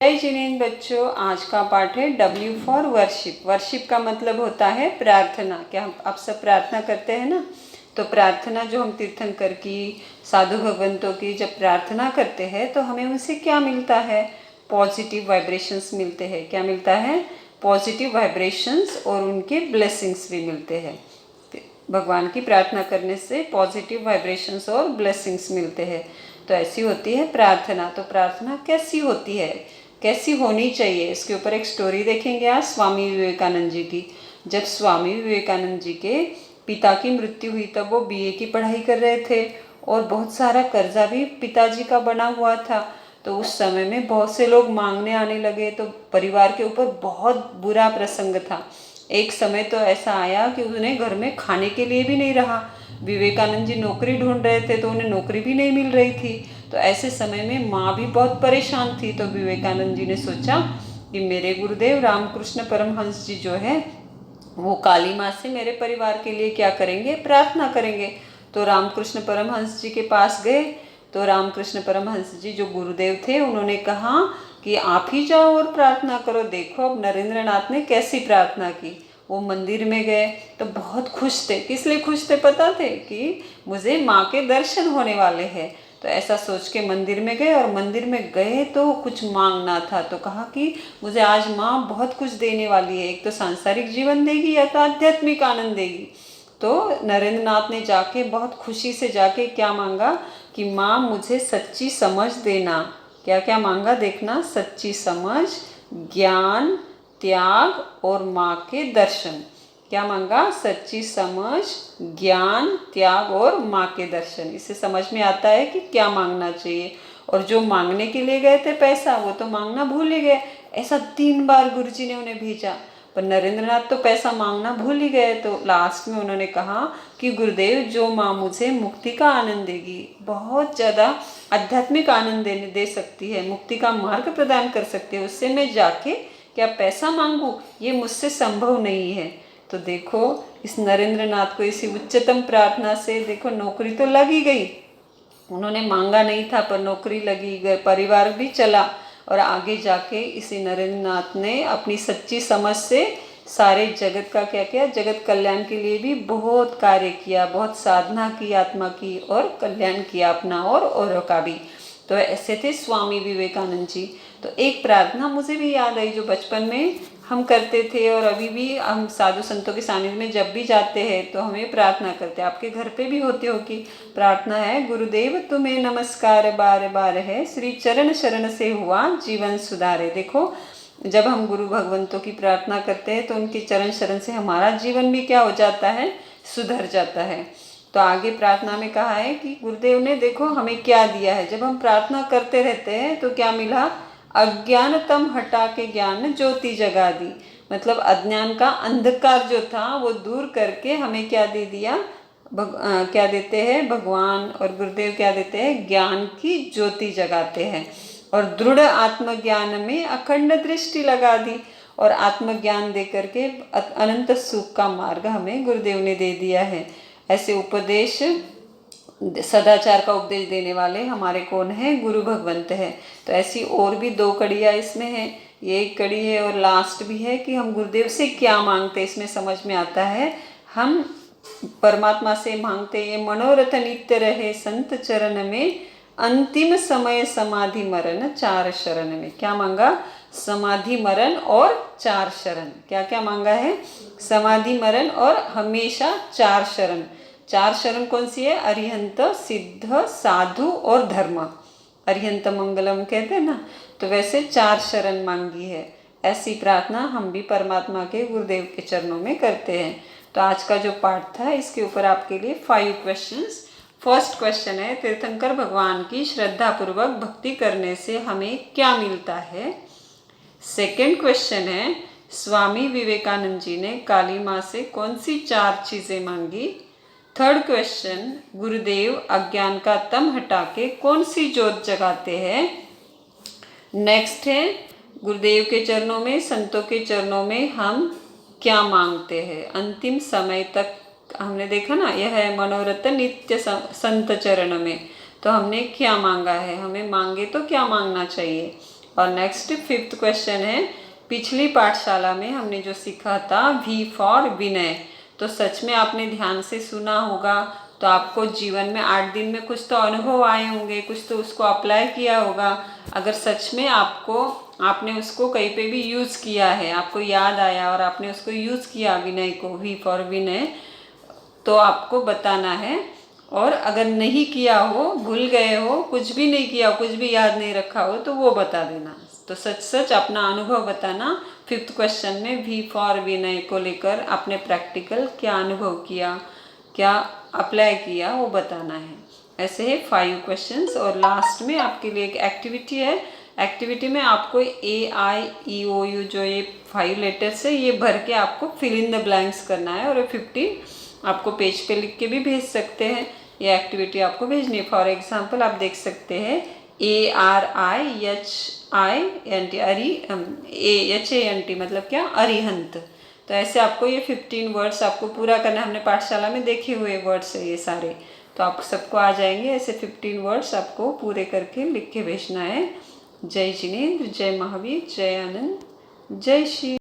जय जिनेंद्र बच्चों, आज का पाठ है W फॉर वर्शिप। वर्शिप का मतलब होता है प्रार्थना। क्या हम आप सब प्रार्थना करते हैं ना? तो प्रार्थना जो हम तीर्थंकर की, साधु भगवंतों की जब प्रार्थना करते हैं तो हमें उनसे क्या मिलता है? पॉजिटिव वाइब्रेशंस मिलते हैं। क्या मिलता है? पॉजिटिव वाइब्रेशंस और उनके ब्लेसिंग्स भी मिलते हैं। भगवान की प्रार्थना करने से पॉजिटिव वाइब्रेशंस और ब्लेसिंग्स मिलते हैं। तो ऐसी होती है प्रार्थना। तो प्रार्थना कैसी होती है, कैसी होनी चाहिए, इसके ऊपर एक स्टोरी देखेंगे आज स्वामी विवेकानंद जी की। जब स्वामी विवेकानंद जी के पिता की मृत्यु हुई तब वो बीए की पढ़ाई कर रहे थे और बहुत सारा कर्जा भी पिताजी का बना हुआ था। तो उस समय में बहुत से लोग मांगने आने लगे, तो परिवार के ऊपर बहुत बुरा प्रसंग था। एक समय तो ऐसा आया कि उन्हें घर में खाने के लिए भी नहीं रहा। विवेकानंद जी नौकरी ढूंढ रहे थे तो उन्हें नौकरी भी नहीं मिल रही थी। तो ऐसे समय में माँ भी बहुत परेशान थी। तो विवेकानंद जी ने सोचा कि मेरे गुरुदेव रामकृष्ण परमहंस जी जो है वो काली माँ से मेरे परिवार के लिए क्या करेंगे? प्रार्थना करेंगे। तो रामकृष्ण परमहंस जी के पास गए। तो रामकृष्ण परमहंस जी जो गुरुदेव थे उन्होंने कहा कि आप ही जाओ और प्रार्थना करो। देखो अब नरेंद्र नाथ ने कैसी प्रार्थना की। वो मंदिर में गए तो बहुत खुश थे। किस लिए खुश थे पता थे? कि मुझे माँ के दर्शन होने वाले हैं। तो ऐसा सोच के मंदिर में गए और मंदिर में गए तो कुछ मांगना था। तो कहा कि मुझे आज माँ बहुत कुछ देने वाली है, एक तो सांसारिक जीवन देगी या तो आध्यात्मिक आनंद देगी। तो नरेंद्र नाथ ने जाके बहुत खुशी से जाके क्या मांगा कि माँ मुझे सच्ची समझ देना। क्या क्या मांगा देखना? सच्ची समझ, ज्ञान, त्याग और माँ के दर्शन। क्या मांगा? सच्ची समझ, ज्ञान, त्याग और माँ के दर्शन। इससे समझ में आता है कि क्या मांगना चाहिए। और जो मांगने के लिए गए थे पैसा, वो तो मांगना भूल ही गए। ऐसा 3 बार गुरुजी ने उन्हें भेजा, पर नरेंद्र नाथ तो पैसा मांगना भूल ही गए। तो लास्ट में उन्होंने कहा कि गुरुदेव जो माँ मुझे मुक्ति का आनंद देगी, बहुत ज़्यादा आध्यात्मिक आनंद दे सकती है, मुक्ति का मार्ग प्रदान कर सकती है, उससे मैं जाके क्या पैसा मांगू? ये मुझसे संभव नहीं है। तो देखो इस नरेंद्र नाथ को इसी उच्चतम प्रार्थना से देखो नौकरी तो लग ही गई। उन्होंने मांगा नहीं था पर नौकरी लगी, परिवार भी चला। और आगे जाके इसी नरेंद्र नाथ ने अपनी सच्ची समझ से सारे जगत का क्या किया? जगत कल्याण के लिए भी बहुत कार्य किया, बहुत साधना की आत्मा की और कल्याण किया अपना और औरों का भी। तो ऐसे थे स्वामी विवेकानंद जी। तो एक प्रार्थना मुझे भी याद आई जो बचपन में हम करते थे और अभी भी हम साधु संतों के सानिध्य में जब भी जाते हैं तो हमें प्रार्थना करते हैं। आपके घर पे भी होती होगी। प्रार्थना है, गुरुदेव तुम्हें नमस्कार बार बार है, श्री चरण शरण से हुआ जीवन सुधारे। देखो जब हम गुरु भगवंतों की प्रार्थना करते हैं तो उनके चरण शरण से हमारा जीवन भी क्या हो जाता है? सुधर जाता है। तो आगे प्रार्थना में कहा है कि गुरुदेव ने देखो हमें क्या दिया है। जब हम प्रार्थना करते रहते हैं तो क्या मिला? अज्ञानतम हटा के ज्ञान ज्योति जगा दी। मतलब अज्ञान का अंधकार जो था वो दूर करके हमें क्या दे दिया? क्या देते हैं भगवान और गुरुदेव? क्या देते हैं? ज्ञान की ज्योति जगाते हैं। और दृढ़ आत्मज्ञान में अखंड दृष्टि लगा दी और आत्मज्ञान दे करके अनंत सुख का मार्ग हमें गुरुदेव ने दे दिया है। ऐसे उपदेश, सदाचार का उपदेश देने वाले हमारे कौन है? गुरु भगवंत है। तो ऐसी और भी 2 कड़ियाँ इसमें है। ये एक कड़ी है और लास्ट भी है कि हम गुरुदेव से क्या मांगते हैं। इसमें समझ में आता है हम परमात्मा से मांगते ये मनोरथ नित्य रहे संत चरण में, अंतिम समय समाधि मरण 4 शरण में। क्या मांगा? समाधि मरण और 4 शरण। क्या क्या मांगा है? समाधि मरण और हमेशा 4 शरण। 4 शरण कौन सी है? अरिहंत, सिद्ध, साधु और धर्म। अरिहंत मंगलम कहते हैं ना, तो वैसे 4 शरण मांगी है। ऐसी प्रार्थना हम भी परमात्मा के गुरुदेव के चरणों में करते हैं। तो आज का जो पाठ था इसके ऊपर आपके लिए 5 क्वेश्चंस। फर्स्ट क्वेश्चन है, तीर्थंकर भगवान की श्रद्धापूर्वक भक्ति करने से हमें क्या मिलता है? सेकंड क्वेश्चन है, स्वामी विवेकानंद जी ने काली माँ से कौन सी 4 चीज़ें मांगी? थर्ड क्वेश्चन, गुरुदेव अज्ञान का तम हटा के कौन सी ज्योत जगाते हैं? नेक्स्ट है, गुरुदेव के चरणों में, संतों के चरणों में हम क्या मांगते हैं? अंतिम समय तक हमने देखा ना, यह है मनोरथ नित्य संत चरण में। तो हमने क्या मांगा है? हमें मांगे तो क्या मांगना चाहिए? और नेक्स्ट 5th क्वेश्चन है, पिछली पाठशाला में हमने जो सीखा था वी फॉर विनय, तो सच में आपने ध्यान से सुना होगा, तो आपको जीवन में 8 दिन में कुछ तो अनुभव आए होंगे, कुछ तो उसको अप्लाई किया होगा। अगर सच में आपने उसको कहीं पे भी यूज़ किया है, आपको याद आया और आपने उसको यूज़ किया विनय को, वी फॉर विनय, तो आपको बताना है। और अगर नहीं किया हो, भूल गए हो, कुछ भी नहीं किया हो, कुछ भी याद नहीं रखा हो, तो वो बता देना। तो सच सच अपना अनुभव बताना। 5th क्वेश्चन में वी फॉर विनय को लेकर आपने प्रैक्टिकल क्या अनुभव किया, क्या अप्लाई किया, वो बताना है। ऐसे है 5 क्वेश्चंस। और लास्ट में आपके लिए एक एक्टिविटी है। एक्टिविटी में आपको AIEOU जो ये 5 लेटर्स है, ये भर के आपको फिल इन द ब्लैंक्स करना है, और 15 आपको पेज पे लिख के भी भेज सकते हैं। ये एक्टिविटी आपको भेजनी है। फॉर एग्जांपल आप देख सकते हैं ARIHINT, HANT मतलब क्या, अरिहंत। तो ऐसे आपको ये 15 वर्ड्स आपको पूरा करना है। हमने पाठशाला में देखे हुए वर्ड्स है ये सारे, तो आप सबको आ जाएंगे। ऐसे 15 वर्ड्स आपको पूरे करके लिख के भेजना है। जय जिनेंद्र, जय महावीर, जय आनंद, जय श्री।